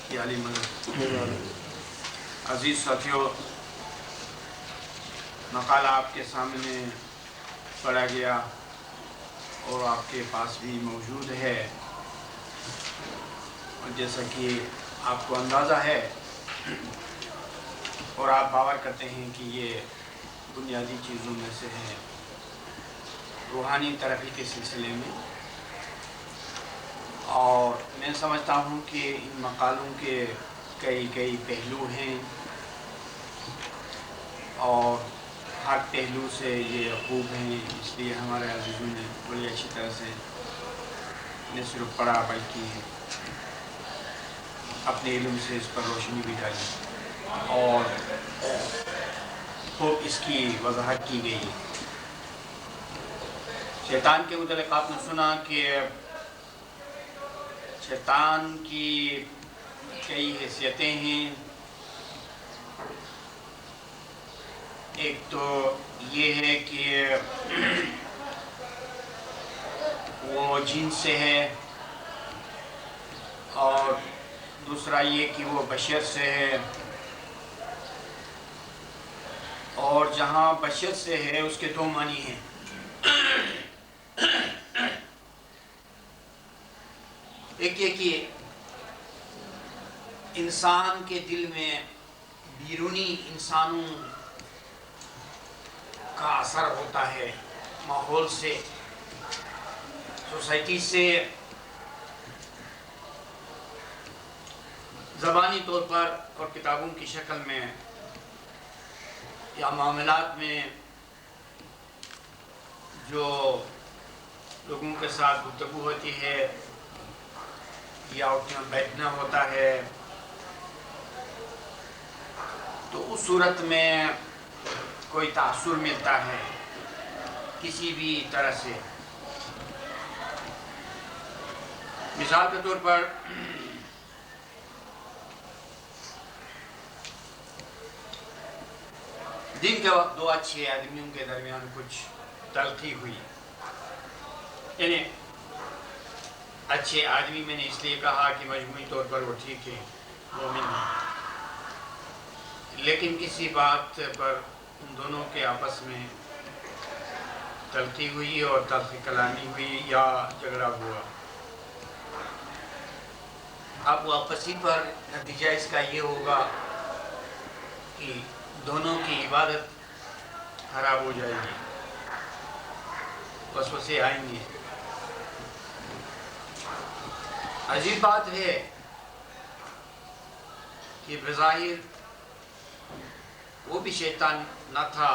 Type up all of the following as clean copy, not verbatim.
کی علی مدد۔ عزیز ساتھیوں، مقالہ آپ کے سامنے پڑھا گیا اور آپ کے پاس بھی موجود ہے، اور جیسا کہ آپ کو اندازہ ہے اور آپ باور کرتے ہیں کہ یہ بنیادی چیزوں میں سے ہے روحانی ترقی کے سلسلے میں، اور میں سمجھتا ہوں کہ ان مقالوں کے کئی پہلو ہیں، اور ہر پہلو سے یہ خوب ہیں، اس لیے ہمارے عزیزوں نے بڑی اچھی طرح سے نہ صرف پڑھا بلکہ اپنے علم سے اس پر روشنی بھی ڈالی اور خوب اس کی وضاحت کی گئی۔ شیطان کے متعلق آپ نے سنا کہ شیطان کی کئی حیثیتیں ہیں۔ ایک تو یہ ہے کہ وہ جن سے ہے، اور دوسرا یہ کہ وہ بشر سے ہے، اور جہاں بشر سے ہے اس کے دو معنی ہیں۔ ایک یہ کہ انسان کے دل میں بیرونی انسانوں کا اثر ہوتا ہے، ماحول سے، سوسائٹی سے، زبانی طور پر اور کتابوں کی شکل میں یا معاملات میں جو لوگوں کے ساتھ گفتگو ہوتی ہے یا اٹھنا بیٹھنا ہوتا ہے، تو اس صورت میں کوئی تاثر ملتا ہے کسی بھی طرح سے۔ مثال کے طور پر دن کے وقت دو اچھے آدمیوں کے درمیان کچھ تلخی ہوئی، یعنی اچھے آدمی میں نے اس لیے کہا کہ مجموعی طور پر وہ ٹھیک ہے، مومن ہے، لیکن کسی بات پر ان دونوں کے آپس میں تلخی ہوئی اور تلخ کلامی ہوئی یا جھگڑا ہوا۔ اب واپسی پر نتیجہ اس کا یہ ہوگا کہ دونوں کی عبادت خراب ہو جائے گی، وسوسے آئیں گے۔ عجیب بات ہے کہ بظاہر وہ بھی شیطان نہ تھا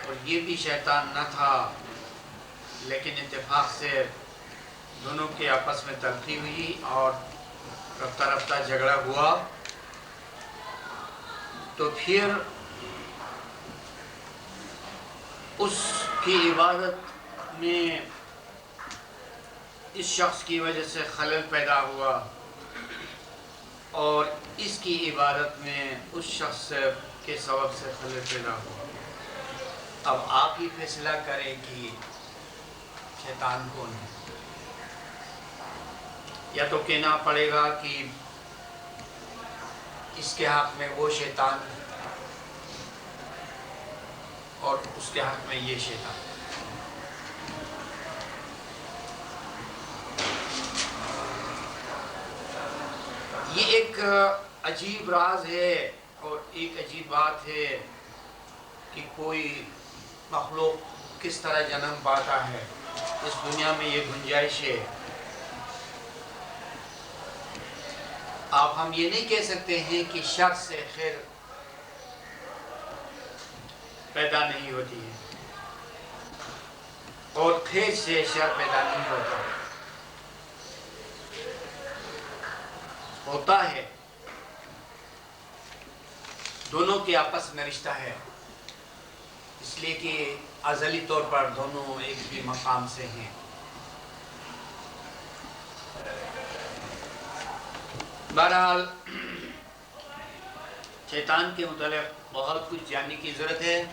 اور یہ بھی شیطان نہ تھا، لیکن اتفاق سے دونوں کے آپس میں تلخی ہوئی اور رفتہ رفتہ جھگڑا ہوا، تو پھر اس کی عبادت میں اس شخص کی وجہ سے خلل پیدا ہوا، اور اس کی عبادت میں اس شخص کے سبب سے خلل پیدا ہوا۔ اب آپ ہی فیصلہ کریں کہ شیطان کون ہے۔ یا تو کہنا پڑے گا کہ اس کے حق میں وہ شیطان اور اس کے حق میں یہ شیطان۔ یہ ایک عجیب راز ہے اور ایک عجیب بات ہے کہ کوئی مخلوق کس طرح جنم پاتا ہے۔ اس دنیا میں یہ گنجائش ہے۔ اب ہم یہ نہیں کہہ سکتے ہیں کہ شر سے خیر پیدا نہیں ہوتی ہے اور خیر سے شر پیدا نہیں ہوتا ہے، دونوں کے آپس میں رشتہ ہے، اس لیے کہ ازلی طور پر دونوں ایک بھی مقام سے ہیں۔ بہرحال شیطان کے متعلق بہت کچھ جاننے کی ضرورت ہے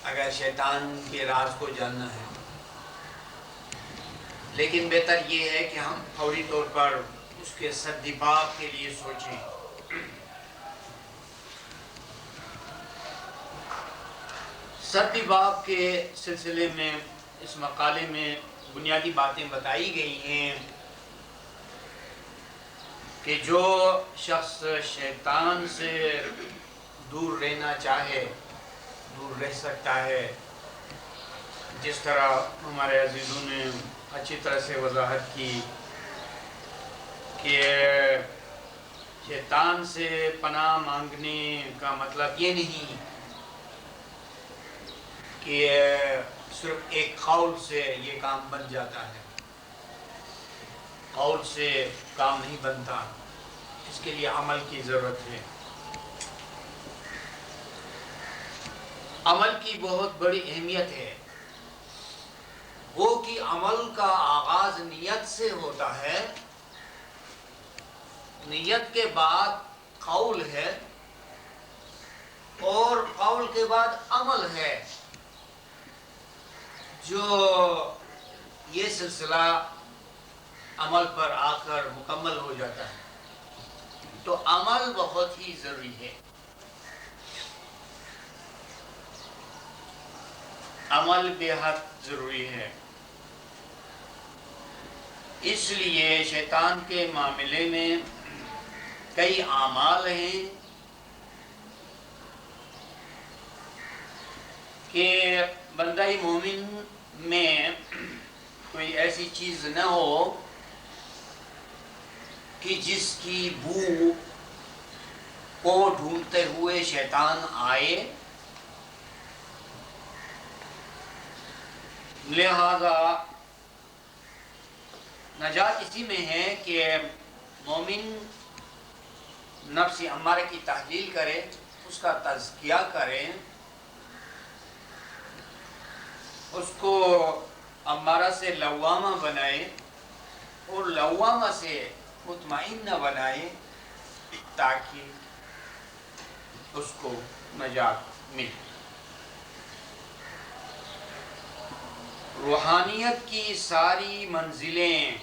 اگر شیطان کے راز کو جاننا ہے، لیکن بہتر یہ ہے کہ ہم فوری طور پر اس کے سدباب کے لیے سوچیں۔ سدباب کے سلسلے میں اس مقالے میں بنیادی باتیں بتائی گئی ہیں کہ جو شخص شیطان سے دور رہنا چاہے دور رہ سکتا ہے، جس طرح ہمارے عزیزوں نے اچھی طرح سے وضاحت کی کہ شیطان سے پناہ مانگنے کا مطلب یہ نہیں کہ صرف ایک قول سے یہ کام بن جاتا ہے۔ قول سے کام نہیں بنتا، اس کے لیے عمل کی ضرورت ہے۔ عمل کی بہت بڑی اہمیت ہے، وہ کہ عمل کا آغاز نیت سے ہوتا ہے، نیت کے بعد قول ہے اور قول کے بعد عمل ہے، جو یہ سلسلہ عمل پر آ کر مکمل ہو جاتا ہے۔ تو عمل بہت ہی ضروری ہے، عمل بے حد ضروری ہے۔ اس لیے شیطان کے معاملے میں کئی اعمال ہیں کہ بندہ مومن میں کوئی ایسی چیز نہ ہو کہ جس کی بو کو ڈھونڈتے ہوئے شیطان آئے۔ لہذا نجات اسی میں ہے کہ مومن نفس امارہ کی تحلیل کرے، اس کا تزکیہ کرے، اس کو امارہ سے لوامہ بنائے اور لوامہ سے مطمئنہ بنائے تاکہ اس کو نجات ملے۔ روحانیت کی ساری منزلیں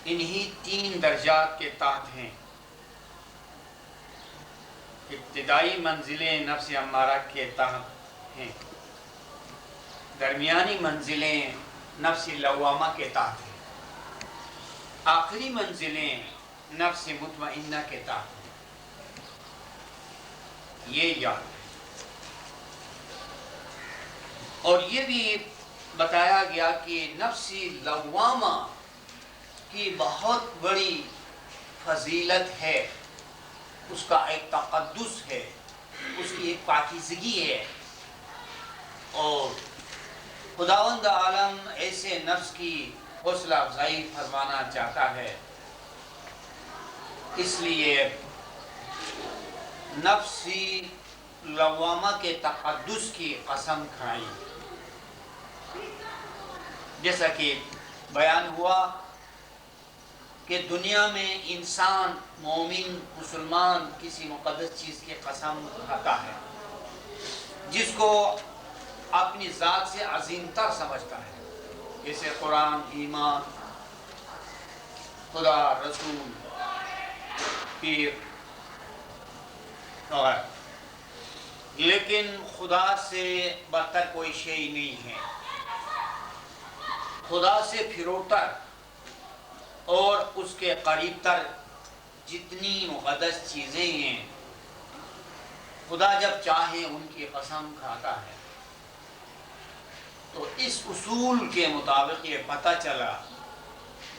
انہی 3 درجات کے تحت ہیں۔ ابتدائی منزلیں نفس امارہ کے تحت ہیں، درمیانی منزلیں نفس لوامہ کے تحت ہیں، آخری منزلیں نفس مطمئنہ کے تحت ہیں۔ یہ یاد ہے۔ اور یہ بھی بتایا گیا کہ نفس لوامہ کی بہت بڑی فضیلت ہے، اس کا ایک تقدس ہے، اس کی ایک پاکیزگی ہے، اور خداوند عالم ایسے نفس کی حوصلہ افزائی فرمانا چاہتا ہے۔ اس لیے نفسی لوامہ کے تقدس کی قسم کھائی، جیسا کہ بیان ہوا کہ دنیا میں انسان مومن مسلمان کسی مقدس چیز کی قسم کھاتا ہے جس کو اپنی ذات سے عظیم تر سمجھتا ہے، جیسے قرآن، ایمان، خدا، رسول، پیر وغیرہ۔ لیکن خدا سے برتر کوئی شے نہیں ہے، خدا سے پھروتر اور اس کے قریب تر جتنی مقدس چیزیں ہیں، خدا جب چاہے ان کی قسم کھاتا ہے۔ تو اس اصول کے مطابق یہ پتہ چلا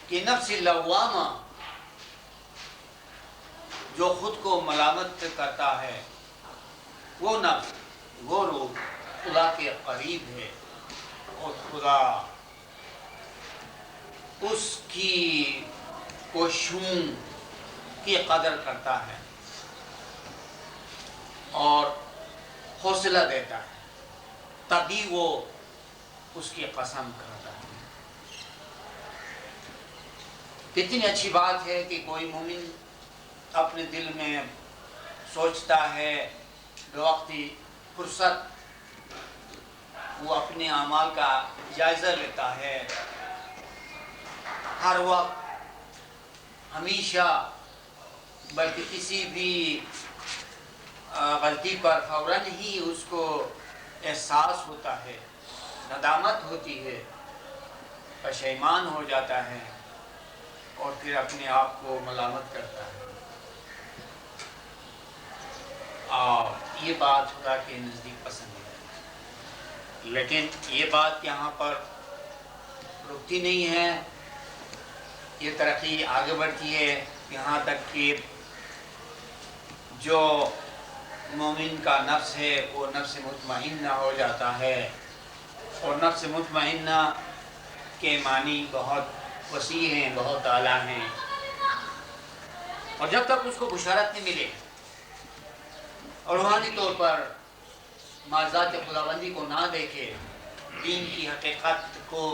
کہ نفس لوامہ جو خود کو ملامت کرتا ہے، وہ نفس، وہ روح خدا کے قریب ہے، اور خدا اس کی کوششوں کی قدر کرتا ہے اور حوصلہ دیتا ہے، تبھی وہ اس کی قسم کھاتا ہے۔ کتنی اچھی بات ہے کہ کوئی مومن اپنے دل میں سوچتا ہے، بوقتی فرصت وہ اپنے اعمال کا جائزہ لیتا ہے ہر وقت ہمیشہ، بلکہ کسی بھی غلطی پر فوراً ہی اس کو احساس ہوتا ہے، ندامت ہوتی ہے، پشیمان ہو جاتا ہے اور پھر اپنے آپ کو ملامت کرتا ہے۔ اور یہ بات خدا کے نزدیک پسند ہے، لیکن یہ بات یہاں پر رکتی نہیں ہے، یہ ترقی آگے بڑھتی ہے یہاں تک کہ جو مومن کا نفس ہے وہ نفس مطمئنہ ہو جاتا ہے، اور نفس مطمئنہ کے معنی بہت وسیع ہیں، بہت اعلیٰ ہیں، اور جب تک اس کو بشارت نہیں ملے اور روحانی طور پر معجزات خداوندی کو نہ دیکھے، دین کی حقیقت کو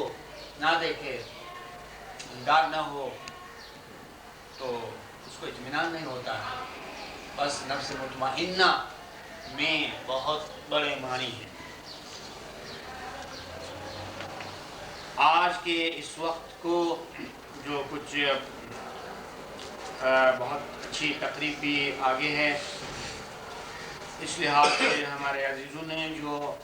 نہ دیکھے، دیدار نہ ہو، تو اس کو اطمینان نہیں ہوتا ہے۔ بس نفس مطمئنہ میں بہت بڑے معنی ہیں۔ آج کے اس وقت کو جو کچھ بہت اچھی تقریب بھی آگے ہے، اس لحاظ سے ہمارے عزیزوں نے جو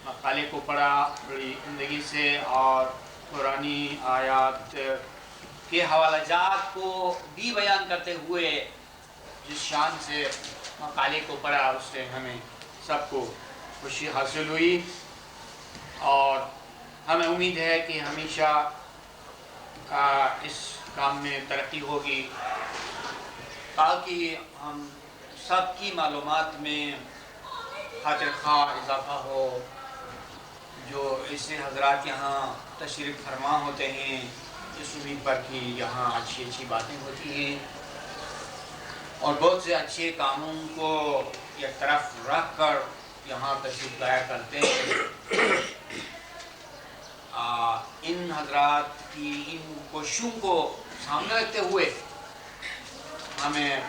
مقالے کو پڑھا بڑی زندگی سے اور قرآنی آیات کے حوالہ جات کو بھی بیان کرتے ہوئے جس شان سے مقالے کو پڑھا، اس سے ہمیں سب کو خوشی حاصل ہوئی، اور ہمیں امید ہے کہ ہمیشہ اس کام میں ترقی ہوگی، تاکہ ہم سب کی معلومات میں خاطر خواہ اضافہ ہو۔ جو ایسے حضرات یہاں تشریف فرما ہوتے ہیں، اس امید پر کہ یہاں اچھی اچھی باتیں ہوتی ہیں اور بہت سے اچھے کاموں کو ایک طرف رکھ کر یہاں تشریف لایا کرتے ہیں۔ ان حضرات کی ان کوششوں کو سامنے رکھتے ہوئے ہمیں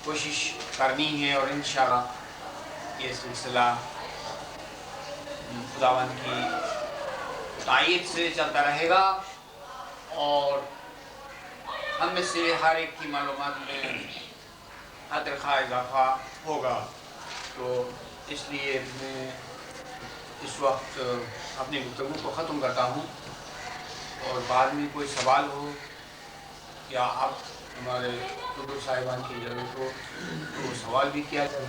کوشش کرنی ہے، اور انشاءاللہ یہ سلسلہ خداوند کی تائید سے چلتا رہے گا، اور ہم میں سے ہر ایک کی معلومات میں خاطر خواہ اضافہ ہوگا۔ تو اس لیے میں اس وقت اپنی گفتگو کو ختم کرتا ہوں، اور بعد میں کوئی سوال ہو یا آپ ہمارے حضور صاحبان کی ضرورت ہو تو سوال بھی کیا جائے۔